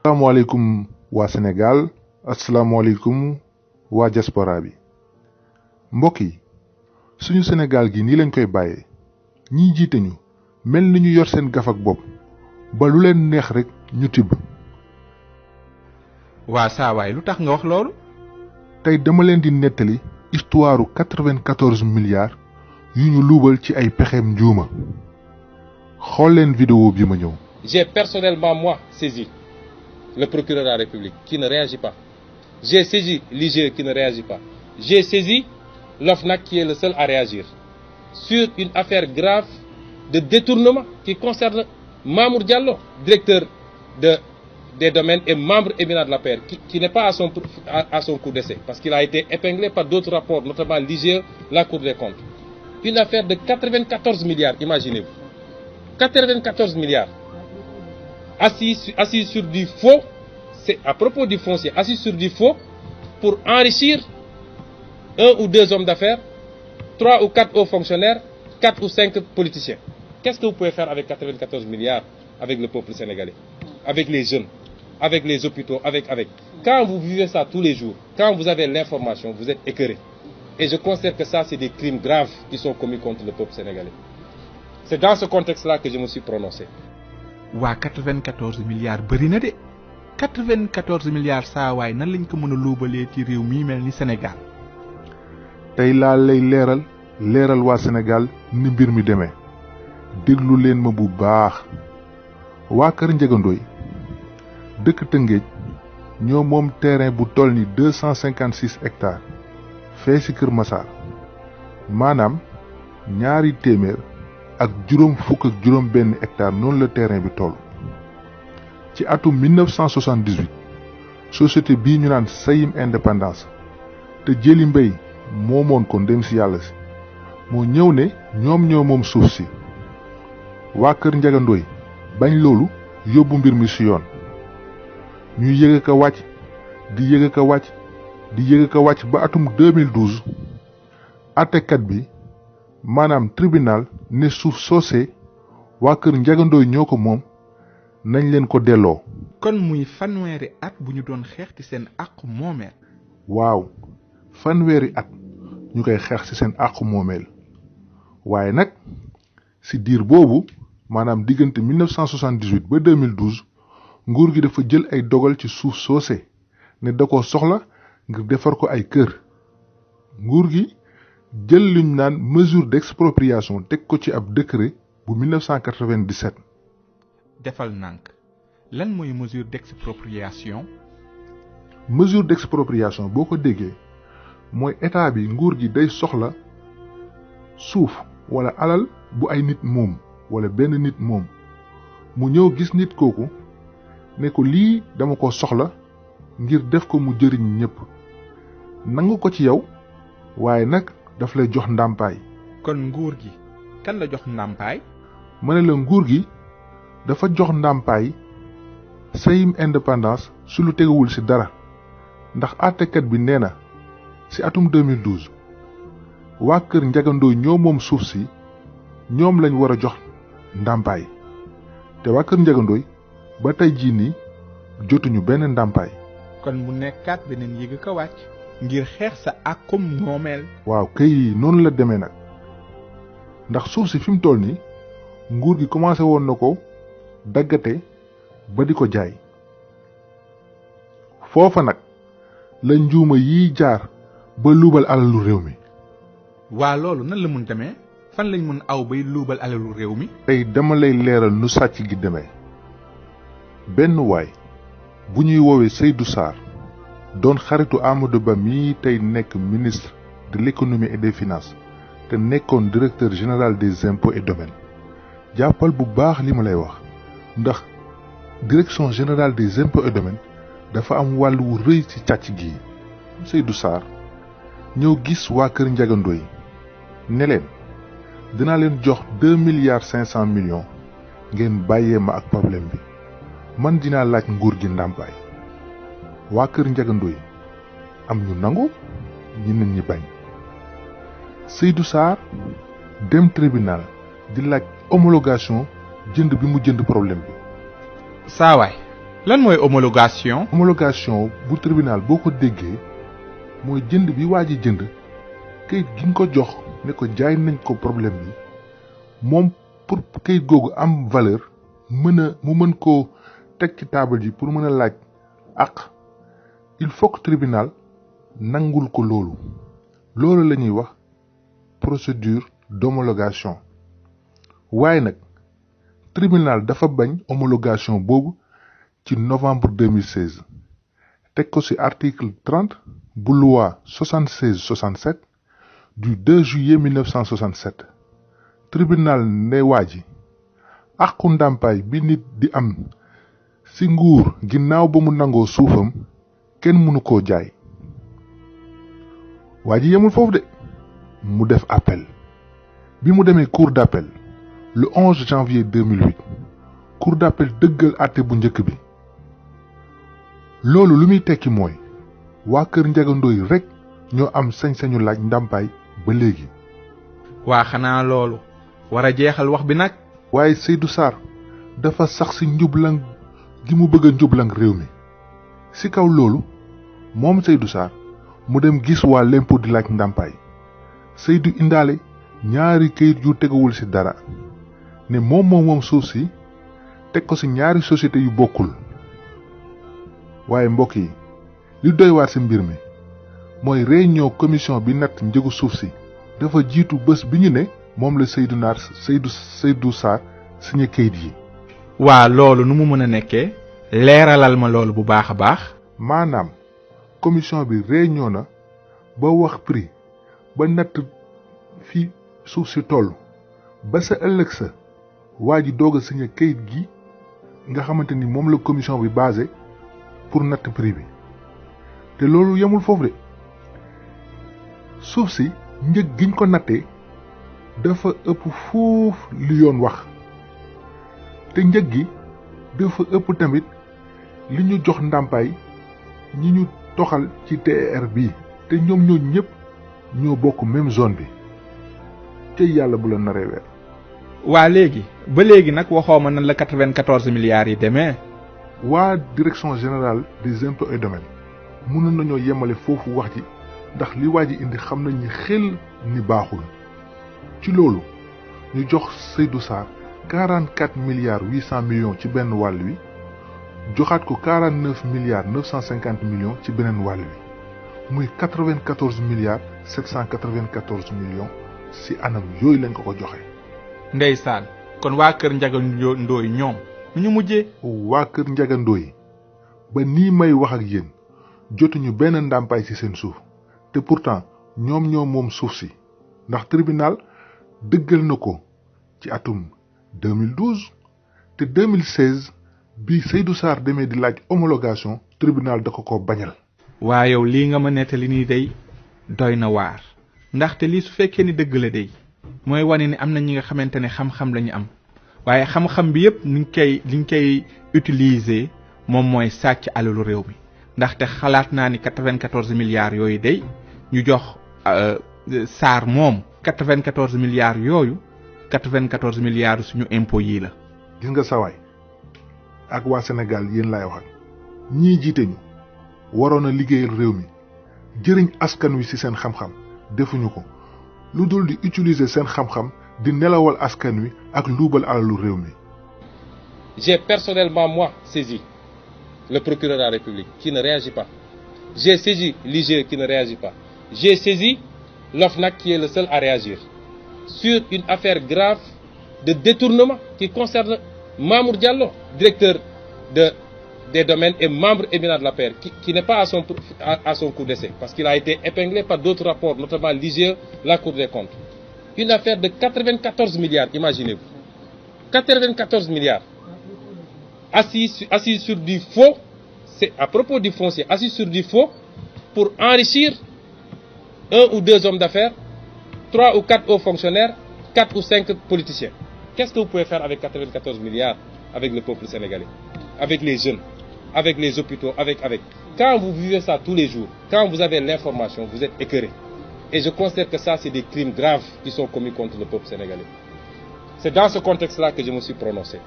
asalaamaaleykum waa Sénégal asalaamaaleykum waa diaspora bi mbokk yi suñu Sénégal gi nii lañ koy bàyyee ñiy jiite ñu mel ni ñu yor seen gaf ak bopp ba lu leen neex rek ñu tibb. waa saawaay lu tax nga wax loolu. tey dama leen di nettali histoire 94 milliards yu ñu luubal ci ay pexeem njuuma xool leen vidéo bi ma ñëw. J'ai personnellement moi saisi le procureur de la République qui ne réagit pas. J'ai saisi l'IGE qui ne réagit pas. J'ai saisi l'OFNAC qui est le seul à réagir sur une affaire grave de détournement qui concerne Mamour Diallo, directeur des domaines et membre éminent de l'APR, qui n'est pas à son coup d'essai parce qu'il a été épinglé par d'autres rapports, notamment l'IGE, la Cour des comptes. Une affaire de 94 milliards, imaginez-vous. 94 milliards. Assis sur du faux, c'est à propos du foncier, assis sur du faux pour enrichir 1 ou 2 hommes d'affaires, 3 ou 4 hauts fonctionnaires, 4 ou 5 politiciens. Qu'est-ce que vous pouvez faire avec 94 milliards avec le peuple sénégalais, avec les jeunes, avec les hôpitaux, avec. Quand vous vivez ça tous les jours, quand vous avez l'information, vous êtes écœuré. Et je considère que ça, c'est des crimes graves qui sont commis contre le peuple sénégalais. C'est dans ce contexte-là que je me suis prononcé. waa 94 milliards bëri na de 94 milliards saa waay nan lañ ko mën a luubalee ci réew mii mel ni Sénégal. tey laa lay leeral waa Sénégal ni mbir mi demee déglu leen ma bu baax waa kër Ndiaga Ndoye dëkk Tëngéej ñoo moom terrain bu toll ni 256 hectares fee ci Kër Massar maanaam ñaari téeméer ak juróom fukk ak juróom benn hectare noonu la terrain bi toll. ci atum 1978 société bii ñu naan Sayim Indépendance te Jëli Mbay moomoon ko ndem si yàlla si moo ñëw ne ñoom ñoo moom suuf si waa kër Ndiaga Ndoye bañ loolu yóbbu mbir mi si yoon ñuy yëg ka wàcc di yëg ka wàcc di yëg ka wàcc ba atum 2012 àttekat bi maanaam tribunal ne suuf soosee waa kër Ndiaga Ndoye ñoo ko moom nañ leen ko delloo. kon muy fanweeri at bu ñu doon xeex ci seen àqu moomeel. waaw fanweeri at ñu koy xeex ci seen àqu moomeel waaye nag ci diir boobu maanaam diggante 1978 ba 2012 nguur gi dafa jël ay dogal ci suuf soosee ne da ko soxla ngir defar ko ay kër nguur gi jël luñ naan mesure d'expropriation teg ko ci ab décret bu 1997. defal nànk lan mooy mesure d'expropriation. mesure d'expropriation boo ko déggee mooy état bi nguur gi day soxla suuf wala alal bu ay nit moom wala benn nit moom mu ñëw gis nit kooku ne ko lii dama ko soxla ngir def ko mu jëriñ ñépp nangu ko ci yow waaye nag daf lay jox ndàmpaay. kon nguur gi kan la jox ndàmpaay. ma ne la nguur gi dafa jox ndàmpaay Sayim Indépendance su lu tegewul ci dara ndax àttekat bi nee na ci atum 2012 waa kër Ndiaga Ndoye ñoo moom suuf si ñoom lañ war a jox ndàmpaay te waa kër Ndiaga Ndoye ba tey jii nii jotuñu benn ndàmpaay. kon mu nekkaat beneen yëg ka wàcc ngir xeex sa àqum moomeel. waaw kay noonu la demee nag ndax suuf si fi mu toll nii nguur gi commencé woon na ko daggate ba di ko jaay foofa nag la njuuma yiy jaar ba luubal alalu réew mi. waa loolu nan la mun demee fan lañ mun aw bay luubal alalu réew mi. tey dama lay leeral nu sàcc gi demee benn waay bu ñuy woowee Seydou Sarr doon xaritu Amadou Ba mii tey nekk ministre de l'économie et des finances te nekkoon directeur général des impôts et domaines jàppal bu baax li ma lay wax ndax direction générale des impôts et domaines dafa am wàll wu rëy ci càcc gi. Seydou Sarr ñëw gis waa kër Ndiaga Ndoye ne leen dinaa leen jox 2 milliards 500 millions ngeen bàyyee ma ak problème bi man dinaa laaj nguur gi ndàmpaay. waa kër Ndiaga Ndoye am ñu nangu ñeneen ñi bañ. Seydou Sarr dem tribunal di laaj homologation jënd bi mu jënd problème bi. saawaay lan mooy homologation. homologation bu tribunal boo ko déggee mooy jënd bi waa ji jënd kayit gi nga ko jox ne ko jaay nañ ko problème bi moom pour kayit googu am valeur mu mën koo teg ci table ji pour mën a laaj ak il faut que tribunal nangul ko loolu la ñuy wax procédure d'homologation waaye nag tribunal dafa bañ homologation boobu ci novembre 2016 teg ko ci article 30 bu loi 76/67 du 2 juillet 1967 tribunal ne waa ji àqu ndàmpaay bi nit di am ci nguur ginnaaw ba mu nangoo suufam kenn mënu koo jaay waa ji yemul foofu de mu def appel bi mu demee cour d'appel le 11 janvier 2008 cour d'appel dëggal àtte bu njëkk bi loolu lu muy tekki mooy waa kër Ndiaga Ndoye rek ñoo am sañ-sañu laaj ndàmpaay ba léegi. waa xanaa loolu war a jeexal wax bi nag. waaye Seydou Sarr dafa sax ci njublang gi mu bëgg a njublang réew mi ci kaw loolu moom Seydou Sarr mu dem gis waa l'impôt di laaj ndàmpaay Seydou indaale ñaari kayit yu teguwul ci dara ne moom suuf si teg ko ci ñaari société yu bokkul waaye mbokk yi li doy waar ci mbir mi mooy réunion commission bi natt njëgu suuf si dafa jiitu bés bi ñu ne moom la Seydou Sarr signé kayit yi. waa loolu nu mu mën a nekkee leeralal ma loolu bu baax a baax. maanaam commission bi réunion na ba wax prix ba natt fi suuf si toll ba sa ëllëg sa waa ji doog a signé kayit gi nga xamante ni moom la commission bi basé pour natt prix bi te loolu yemul foofu de suuf si njëg giñ ko nattee dafa ëpp fuuf li yoon wax te njëg gi dafa ëpp tamit li ñu jox ndàmpaay ñi ñu toxal ci TER bi te ñoom ñëpp ñoo bokk même zone bi te yàlla bu la naree weer. waa léegi ba léegi nag waxoo ma nan la 94 milliards yi demee. waa direction générale des impôts et domaines mënoon nañoo yemale foofu wax ji ndax li waa ji indi xam nañ ni xel ni baaxul ci loolu ñu jox Seydou Sarr 44 milliards 800 millions ci benn wàll wi joxaat ko 49 milliards 950 millions ci beneen wàll wi muy 94 milliards 794 millions ci anam yooyu lañ ko joxe. ndeysaan kon waa kër Ndiaga Ndoye ñoom ñu mujjee. waa kër Ndiaga Ndoye ba nii may wax ak yéen jotuñu benn ndàmpaay ci seen suuf te pourtant ñoom moom suuf si ndax tribunal dëggal na ko ci atum 2012 te 2016 bi Seydou Sarr demee di laaj homologation tribunal da ko bañal. waa yow lii nga ma nettali nii day doy na waar ndaxte lii su fekkee ni dëgg la day mooy wane ni am na ñi nga xamante ne xam-xam lañu am waaye xam-xam bi yépp liñ koy utiliser moom mooy sàcc alalu réew mi ndaxte xalaat naa ni 94 milliards yooyu day ñu jox Sarr moom 94 milliards yooyu 94 milliards suñu impôt yi la. gis nga sawaay ak waa Sénégal yéen laay wax ñii jiite ñu waroon a liggéeyal réew mi jëriñ askan wi ci seen xam-xam defuñu ko lu dul di utiliser seen xam-xam di nelawal askan wi ak luubal alalu réew mi. J'ai personnellement moi saisi le procureur de la République qui ne réagit pas. J'ai saisi l'IGE qui ne réagit pas. J'ai saisi l'OFNAC qui est le seul à réagir sur une affaire grave de détournement qui concerne Mamour Diallo, directeur des domaines et membre éminent de la paire, qui n'est pas à son coup d'essai, parce qu'il a été épinglé par d'autres rapports, notamment l'IGE, la Cour des comptes. Une affaire de 94 milliards, imaginez-vous. 94 milliards. Assis sur du faux, c'est à propos du foncier, assis sur du faux pour enrichir 1 ou 2 hommes d'affaires, 3 ou 4 hauts fonctionnaires, 4 ou 5 politiciens. Qu'est-ce que vous pouvez faire avec 94 milliards avec le peuple sénégalais, avec les jeunes, avec les hôpitaux, avec. Quand vous vivez ça tous les jours, quand vous avez l'information, vous êtes écœuré. Et je considère que ça, c'est des crimes graves qui sont commis contre le peuple sénégalais. C'est dans ce contexte-là que je me suis prononcé.